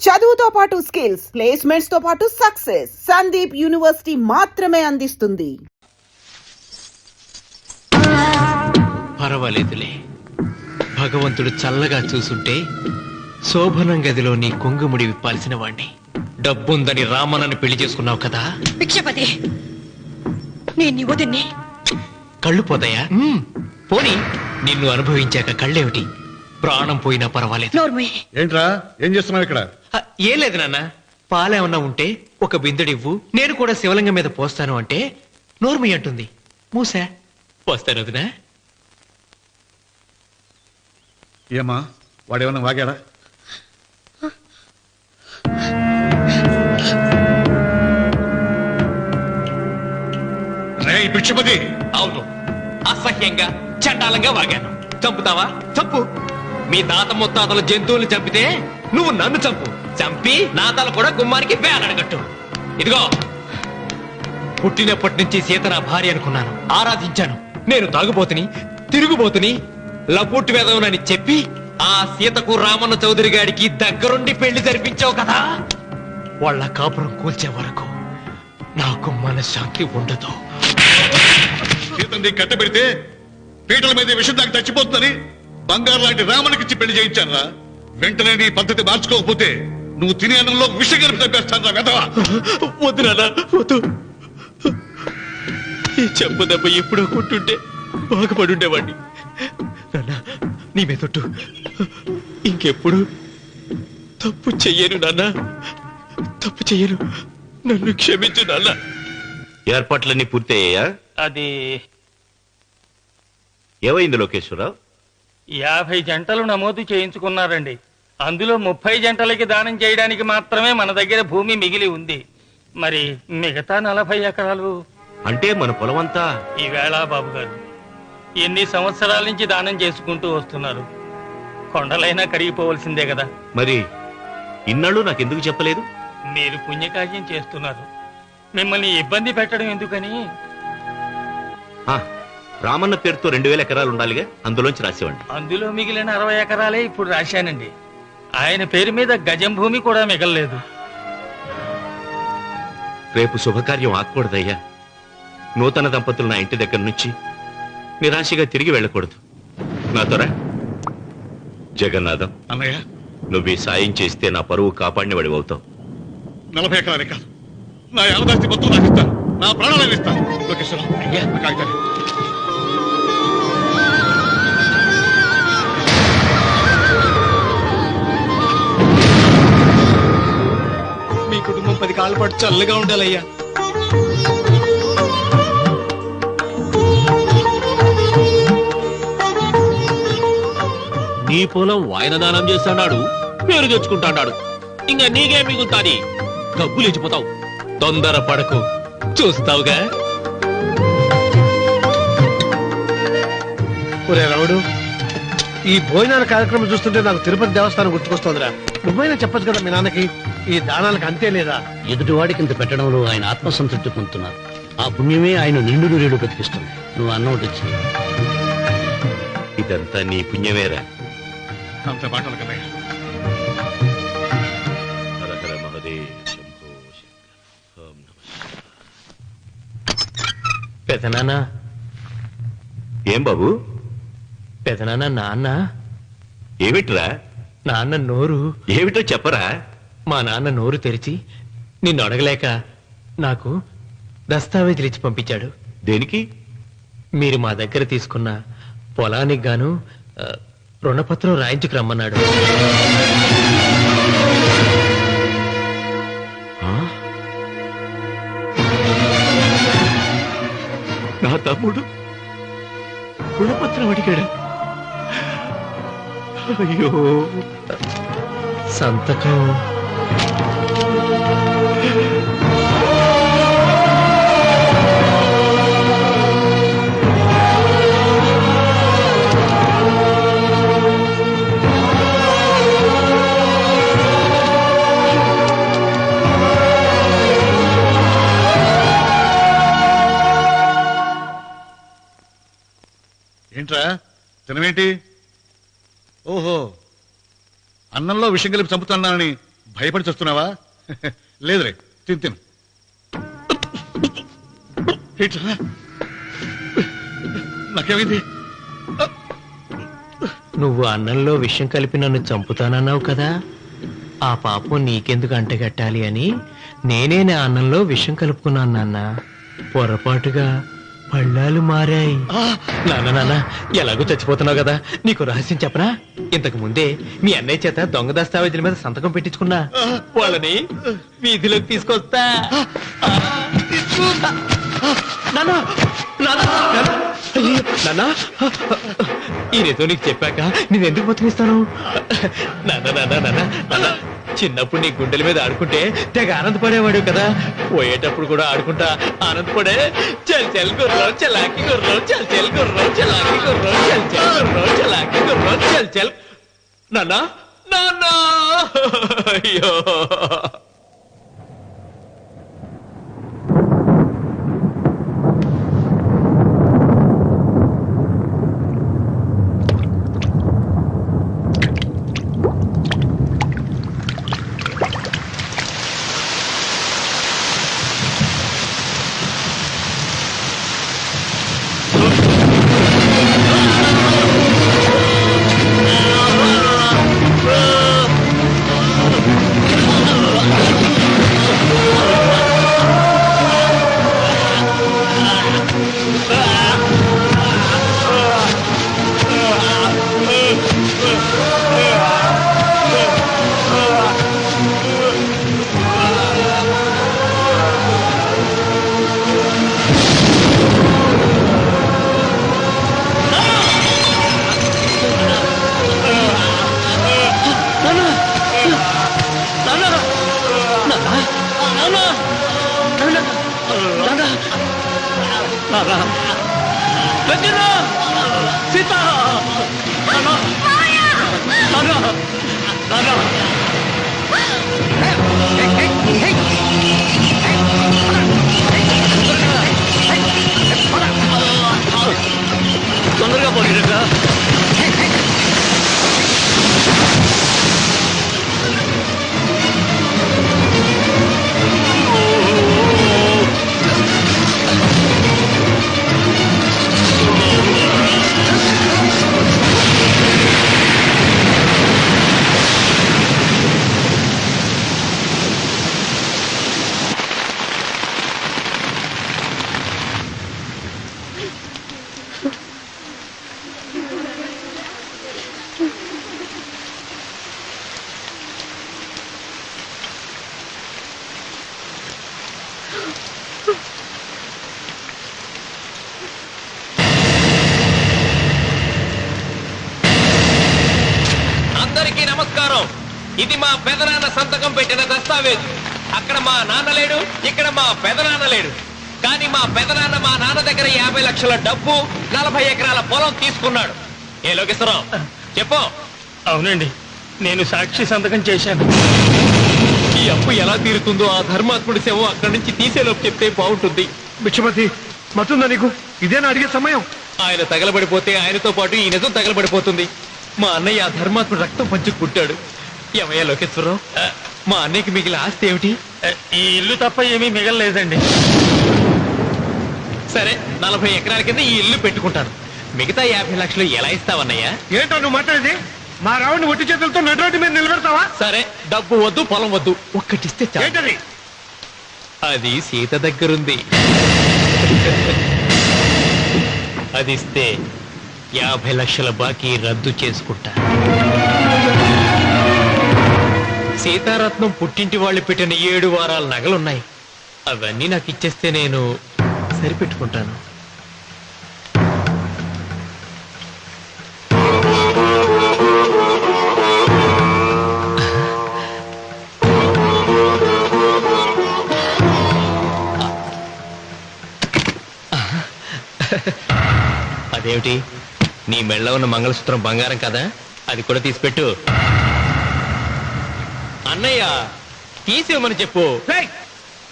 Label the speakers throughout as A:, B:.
A: చదువుతో పాటు skills, placements తో పాటు సక్సెస్ సందీప్ యూనివర్సిటీ మాత్రమే అందిస్తుంది.
B: పర్వాలేదులే, భగవంతుడు చల్లగా చూసుంటే శోభనం గదిలో నీ కొంగుముడి విప్పాల్సిన వాణ్ణి. డబ్బుందని రామన్నని పెళ్లి చేసుకున్నావు కదా.
C: భిక్షపతి, నేను నీ వదిన్ని.
B: కళ్ళు పోతాయా? పోనీ, నిన్ను అనుభవించాక కళ్ళేమిటి? ప్రాణం పోయినా పర్వాలేదు.
D: ఏంట్రా, ఏం చేస్తున్నావు ఇక్కడ?
B: ఏం లేదు నాన్న, పాలేమన్నా ఉంటే ఒక బిందెడివ్వు, నేను కూడా శివలింగం మీద పోస్తాను అంటే నోర్మి అంటుంది. మూసా పోస్తాను వదినా.
D: ఏమా, వాడేమన్నా వాగాడా? భిక్షపతి,
B: అవును, అసహ్యంగా చండాలంగా వాగాను. చంపుతావా? చంపు. మీ తాత ముత్తాతలు జంతువుల్ని చంపితే నువ్వు నన్ను చంపు. చంపి నా తల కూడా గుమ్మానికి వేలాడగట్టు. ఇదిగో, పుట్టినప్పటి నుంచి సీత నా భార్య అనుకున్నాను, ఆరాధించాను. నేను తాగుబోతుని, తిరుగుబోతుని, లపూట్ వేదవునని చెప్పి ఆ సీతకు రామన్న చౌదరి గారికి దగ్గరుండి పెళ్లి జరిపించావు కదా. వాళ్ళ కాపురం కూల్చే వరకు నాకు మనశ్శాంతి ఉండదు.
D: సీతని కట్టబెడితే పీటల మీద విషం దాకా చచ్చిపోతుందని బంగారు లాంటి రామనికిచ్చి పెళ్లి చేయించానురా. వెంటనే నీ పద్ధతి మార్చుకోకపోతే నువ్వు తినే అన్నంలో విషం కలిపి తప్పేస్తాను వెధవా.
B: వద్దు నాన్న, వద్దు. ఈ చెంపు దెబ్బ ఎప్పుడో కొట్టుంటే బాగుపడుండేవాడిని. నాన్న, నీ మీదొట్టు, ఇంకెప్పుడు తప్పు చెయ్యను నాన్న, తప్పు చెయ్యను. నన్ను క్షమించు నాన్న.
E: ఏర్పాట్లన్నీ పూర్తయ్యాయా?
F: అది
E: ఏమైంది లోకేశ్వరరావు?
F: 50 జంటలు నమోదు చేయించుకున్నారండి. అందులో 30 జంటలకి దానం చేయడానికి మాత్రమే మన దగ్గర భూమి మిగిలి ఉంది. మరి మిగతా 40 ఎకరాలు
E: అంటే మన పొలమంతా?
F: ఈవేళ బాబు గారు, ఎన్ని సంవత్సరాల నుంచి దానం చేసుకుంటూ వస్తున్నారు. కొండలైనా కరిగిపోవలసిందే కదా.
E: మరి ఇన్నాళ్ళు నాకెందుకు చెప్పలేదు?
F: మీరు పుణ్యకార్యం చేస్తున్నారు, మిమ్మల్ని ఇబ్బంది పెట్టడం ఎందుకని.
E: రామన్న పేరుతో 2000 ఎకరాలు ఉండాలిగా, అందులోంచి రాసేవండి.
F: అందులో మిగిలిన 60 ఎకరాలే ఇప్పుడు రాశానండి. ఆయన పేరు మీద గజం భూమి కూడా మిగలలేదు.
E: రేపు శుభకార్యం ఆకూడదయ్యా. నూతన దంపతులు నా ఇంటి దగ్గర నుంచి నిరాశగా తిరిగి వెళ్ళకూడదు. నాతోరా జగన్నాథం.
D: అన్నయ్య,
E: నువ్వు ఈ సాయం చేస్తే నా పరువు కాపాడిన వాడి అవుతావు.
D: 40 ఎకరాలే కాదు, నా యావదాస్తి మొత్తం నాకు ఇస్తాను, నా ప్రాణాలను ఇస్తాను. లోకేశ్వరరావు, అయ్యా కాగితాలు.
B: మీ కుటుంబం 10 కాళ్ళ పాటు చల్లగా ఉండాలయ్యా. నీ పొలం వాయన దానం చేస్తాడు, పేరు తెచ్చుకుంటాడు. ఇంకా నీకే మిగులుతాది, గబ్బు లేచిపోతావు. తొందర పడకు, చూస్తావుగా.
G: ఒరే రావుడు, ఈ భోజనాల కార్యక్రమం చూస్తుంటే నాకు తిరుపతి దేవస్థానం గుర్తుకొస్తోందిరా. నువ్వైనా చెప్పచ్చు కదా మీ నాన్నకి, ఈ దానాలకు అంతే లేదా?
H: ఎదుటివాడికి ఇంత పెట్టడంలో ఆయన ఆత్మసంతృప్తి పొందుతున్నారు. ఆ పుణ్యమే ఆయన నిండు నూరేడు బ్రతికిస్తుంది. నువ్వు అన్నం వచ్చి
E: ఇదంతా నీ పుణ్యమేరా.
D: అంత మాటలు కదయ్యా.
E: హర హర మహదేవ్ శంభో శంకర. ఓం నమః.
B: పెదనాన్న,
E: ఏం బాబు?
B: పెదనాన్న, నాన్న.
E: ఏమిట్రా?
B: నాన్న నోరు.
E: ఏమిటో చెప్పరా.
B: మా నాన్న నోరు తెరిచి నిన్ను అడగలేక నాకు దస్తావేజీలు ఇచ్చి పంపించాడు.
E: దేనికి?
B: మీరు మా దగ్గర తీసుకున్న పొలానికి గాను రుణపత్రం రాయించుకు రమ్మన్నాడు.
E: నా తమ్ముడు రుణపత్రం అడిగాడు. అయ్యో,
B: సంతకం
D: ఏంట్రా తినవేంటి? ఓహో, అన్నంలో విషం కలిపి చంపుతున్నానని భయపడి చూస్తున్నావా? లేదురే, తిను. ఏంట్రా? నాకేమైంది?
B: నువ్వు అన్నంలో విషం కలిపి నన్ను చంపుతానన్నావు కదా, ఆ పాపం నీకెందుకు అంటగట్టాలి అని నేనే నా అన్నంలో విషం కలుపుకున్నాను నాన్న. పొరపాటుగా పళ్ళాలు మారాయి. నాన్న ఎలాగో చచ్చిపోతున్నావు కదా, నీకు రహస్యం చెప్పనా? ఇంతకు ముందే మీ అన్నయ్య చేత దొంగ దస్తావేజీల మీద సంతకం పెట్టించుకున్నా. వాళ్ళని వీధిలోకి తీసుకొస్తా. ఈ రేతో నీకు చెప్పాక నేను ఎందుకు బతికిస్తాను? నాన్న చిన్నప్పుడు నీ గుండెల మీద ఆడుకుంటే తెగ ఆనందపడేవాడు కదా, పోయేటప్పుడు కూడా ఆడుకుంటా ఆనందపడే. చల్ చల్ గుర్రం చలాకి గుర్రం, చల్ చల్ గుర్రం చలాకి గుర్రం, చల్ చల్ గుర్రం చలాకి గుర్రం, చల్ చల్. నాన్న అయ్యో తొందరగా పోయినట్రా. అందరికీ నమస్కారం. ఇది మా పెదనాన్న సంతకం పెట్టిన దస్తావేజు. అక్కడ మా నాన్న లేడు, ఇక్కడ మా పెదనాన్న లేడు. కానీ మా పెదనాన్న మా నాన్న దగ్గర 50 లక్షల డబ్బు, 40 ఎకరాల పొలం తీసుకున్నాడు. ఏ లోకేశ్వరరావు చెప్పు.
F: అవునండి, నేను సాక్షి సంతకం చేశాను.
B: ఈ అప్పు ఎలా తీరుతుందో ఆ ధర్మాత్ముడి శవం అక్కడి నుంచి తీసేలోపు చెప్తే బాగుంటుంది.
G: బిక్షపతి మతుందా నీకు? ఇదేనా అడిగే సమయం?
B: ఆయన తగలబడిపోతే ఆయనతో పాటు ఈ నిజం తగలబడిపోతుంది. మా అన్నయ్య ఆ ధర్మాత్ముడు రక్తం పంచుకు పుట్టాడు. ఏమయ్యా లోకేశ్వరరావు, మా అన్నయ్యకి మిగిలిన ఆస్తి ఏమిటి?
F: ఈ ఇల్లు తప్ప ఏమీ మిగలలేదండి.
B: సరే, 40 ఎకరాల కింద ఈ ఇల్లు పెట్టుకుంటాను. మిగతా 50 లక్షలు ఎలా ఇస్తావన్నయ్యా?
G: ఏంటో నువ్వు మాట్లాడేది? మా రావుని ఒట్టి చేతులతో నడిరోడ్డు మీద నిలబెడతావా?
B: సరే, డబ్బు వద్దు, పొలం వద్దు, ఒక్కటిస్తే చాలు.
G: ఏంటది?
B: అది సీత దగ్గరుంది. అది ఇస్తే 50 లక్షల బాకీ రద్దు చేసుకుంటా. సీతారత్నం పుట్టింటి వాళ్ళు పెట్టిన 7 వారాల నగలున్నాయి. అవన్నీ నాకు ఇచ్చేస్తే నేను సరిపెట్టుకుంటాను. అదేమిటి, నీ మెళ్ళ ఉన్న మంగళసూత్రం బంగారం కదా, అది కూడా తీసిపెట్టు. అన్నయ్య తీసేమని చెప్పు.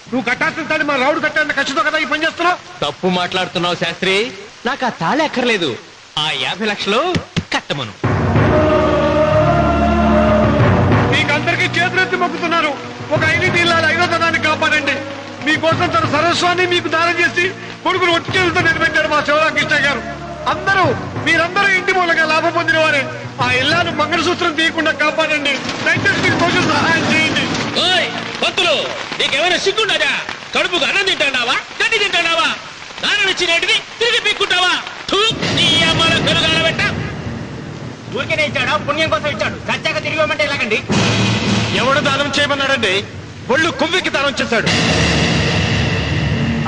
G: నువ్వు కట్టాల్సిన మా రావుడు కట్టాలని ఖచ్చితంగా కదా ఈ పని చేస్తున్నావు.
B: తప్పు మాట్లాడుతున్నావు శాస్త్రి. నాకు ఆ తాళి అక్కర్లేదు, ఆ 50 లక్షలు కట్టమను.
G: నీకందరికి కాళ్ళకి చేతులెత్తి మొక్కుతున్నారు. ఒక ఐదింటి ఇల్లాలి 5వ తనాన్ని కాపాడండి. మీకోసం తన సరస్వాన్ని మీకు దానం చేసి కొడుకులు ఒట్టికేలతో నిలబెట్టారు మా శివరామకృష్ణ గారు. మీరందరూ ఇంటి మూలంగా లాభం పొందిన వారే. ఆ ఇల్లాను మంగళసూత్రం తీయకుండా కాపాడండి. దయచేసి మీకు కొంచెం సహాయం చేయండి.
E: పంతులు నీకేమైనా సిగ్గుండదా? కడుపుకు అన్నం తింటాడావా, గడ్డి తింటాడావా? దానం ఇచ్చినట్టుది తిరిగి పీక్కుంటావా?
F: ఊరికే ఇచ్చాడా? పుణ్యం కోసం ఇచ్చాడు. సత్యాక తిరిగి ఇవ్వమంటే ఎలాగండి?
B: ఎవడు దానం చేయమన్నాడండి? ఒళ్ళు కొవ్వికి దానం చేశాడు.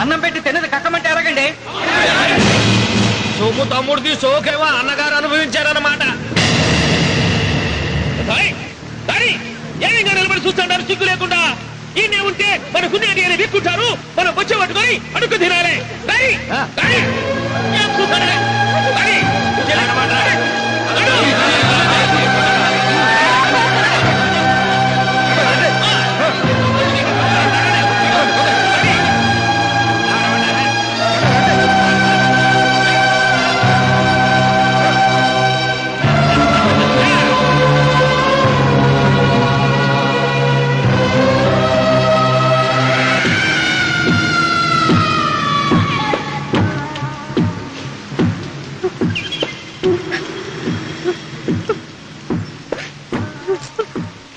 F: అన్నం పెట్టి తిన్నది కక్కమంటే ఎలాగండి?
B: సోము తమ్ముడిది సోకేవా అన్నగారు అనుభవించారన్నమాట. ఏమిగా నిలబడి చూస్తుంటారు సిగ్గు లేకుండా? ఈయనే ఉంటే మన గుండె అని విక్కుంటారు, మనం వచ్చే పట్టుకొని అడుగు తినాలి.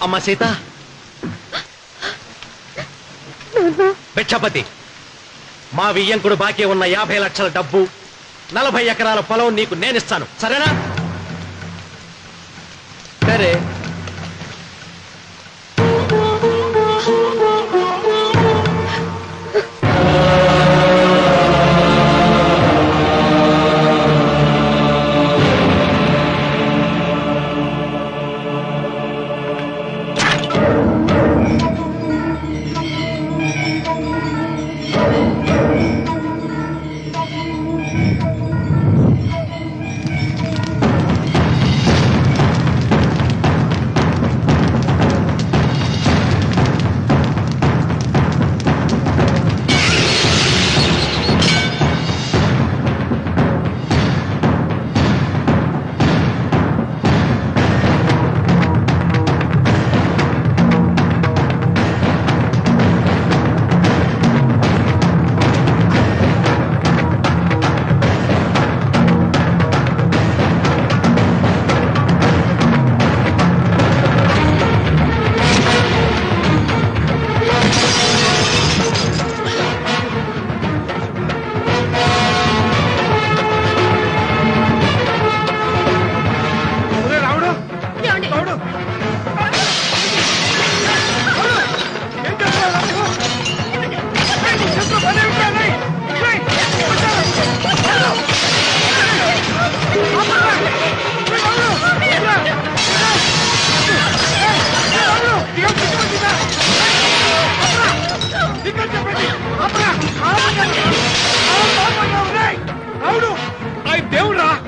B: అమ్మ సీత, భిక్షపతి, మా వియ్యంకుడు బాకీ ఉన్న 50 లక్షల డబ్బు, 40 ఎకరాల పొలం నీకు నేనిస్తాను, సరేనా? సరే.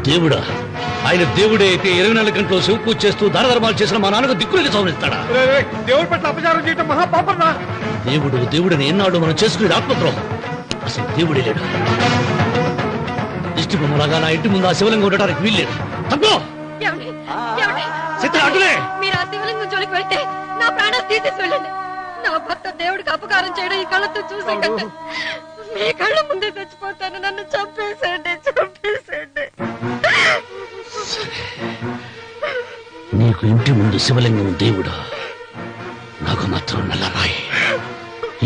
H: దేవుడా? ఆయన దేవుడే అయితే 24 గంటలు శివ పూజ చేస్తూ దానధర్మాలు చేసిన మా నాన్నకు దిక్కులేని సౌనిస్తాడా?
G: దేవుడి పట్ల అపచారం చేయటం మహాపాపం.
H: దేవుడిని ఎన్నాడు మనం చేసుకునే ఆత్మద్రోహం. అసలు దేవుడే లేడు. దిష్టి బొమ్మలాగా నా ఇంటి ముందు ఆ శివలింగం ఉండడానికి వీల్లేదు. తప్పో
C: మీరు ఆ శివలింగం జోలికి వెళ్తే నా ప్రాణాలు తీసేసి వెళ్ళండి. నా భర్త దేవుడికి అపకారం చేయడం ఈ కళ్ళతో చూసే కంటే మీ కళ్ళ ముందే చచ్చిపోతాను. నన్ను చంపేసేయండి.
H: నీకు ఇంటి ముందు శివలింగం దేవుడా, నాకు మాత్రం నల్లరాయి.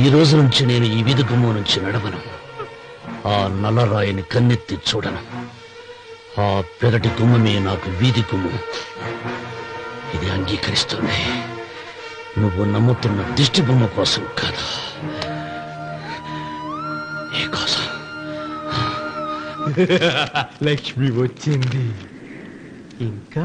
H: ఈ రోజు నుంచి నేను ఈ వీధి గుమ్మం నుంచి నడవను. ఆ నల్లరాయిని కన్నెత్తి చూడను. ఆ పెరటి గుమ్మమే నాకు వీధి గుమ్మం. ఇది అంగీకరిస్తుంది. నువ్వు నమ్ముతున్న దిష్టి బొమ్మ కోసం కాదా, నీ కోసం.
B: లక్ష్మి వచ్చింది. ఇంకా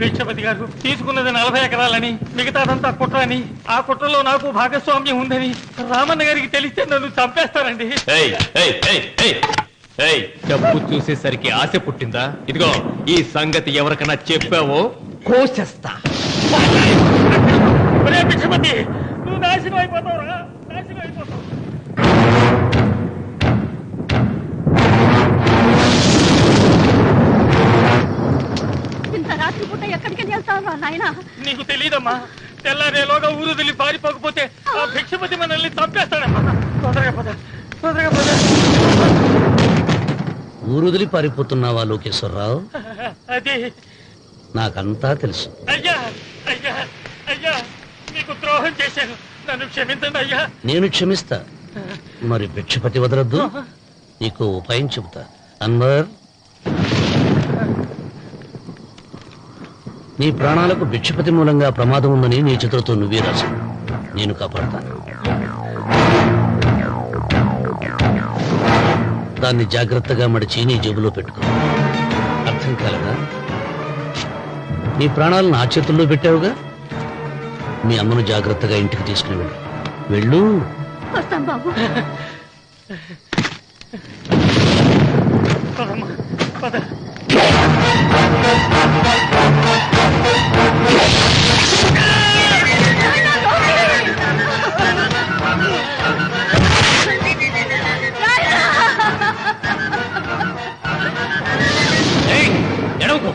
F: భిక్షపతి గారు తీసుకున్నది 40 ఎకరాలని, మిగతాదంతా కుట్ర అని, ఆ కుట్రలో నాకు భాగస్వామ్యం ఉందని రామన్న గారికి తెలిస్తే నన్ను చంపేస్తారండి.
B: డబ్బు చూసేసరికి ఆశ పుట్టిందా? ఇదిగో ఈ సంగతి ఎవరికన్నా చెప్పావో కోసేస్తా.
F: భిక్షపతి, నువ్వు నాశనం అయిపోతావురా, నాశనం అయిపోతావు.
C: ఇంత రాత్రి పూట ఎక్కడికి వెళ్తావా నాయన?
F: నీకు తెలియదమ్మా. తెల్లారేలోగా ఊరు వదిలి పారిపోకపోతే ఆ భిక్షపతి మనల్ని చంపేస్తాడమ్మా. తొందరగా పద, తొందరగా పద.
H: ఊరుదిలి పారిపోతున్నావా లోకేశ్వరరావు?
F: అది
H: నాకంతా తెలుసు.
F: అయ్యా అయ్యా అయ్యా, మీకు ద్రోహం చేశాను, నన్ను క్షమించండి అయ్యా.
H: నేను క్షమిస్తా, మరి భిక్షపతి వదలొద్దు. నీకు ఉపాయం చెబుతా. అన్వర్, నీ ప్రాణాలకు భిక్షపతి మూలంగా ప్రమాదం ఉందని నీ చేతులతో నువ్వే రాసు. నేను కాపాడతాను. దాన్ని జాగ్రత్తగా మడిచి నీ జేబులో పెట్టుకో. అర్థం కాలదా? నీ ప్రాణాలను ఆ చేతుల్లో పెట్టావుగా. మీ అమ్మను జాగ్రత్తగా ఇంటికి తీసుకుని వెళ్ళు. వెళ్ళు.
C: వస్తాం బాబు.
F: పదమ్మా, పద.
B: ఎడవకు.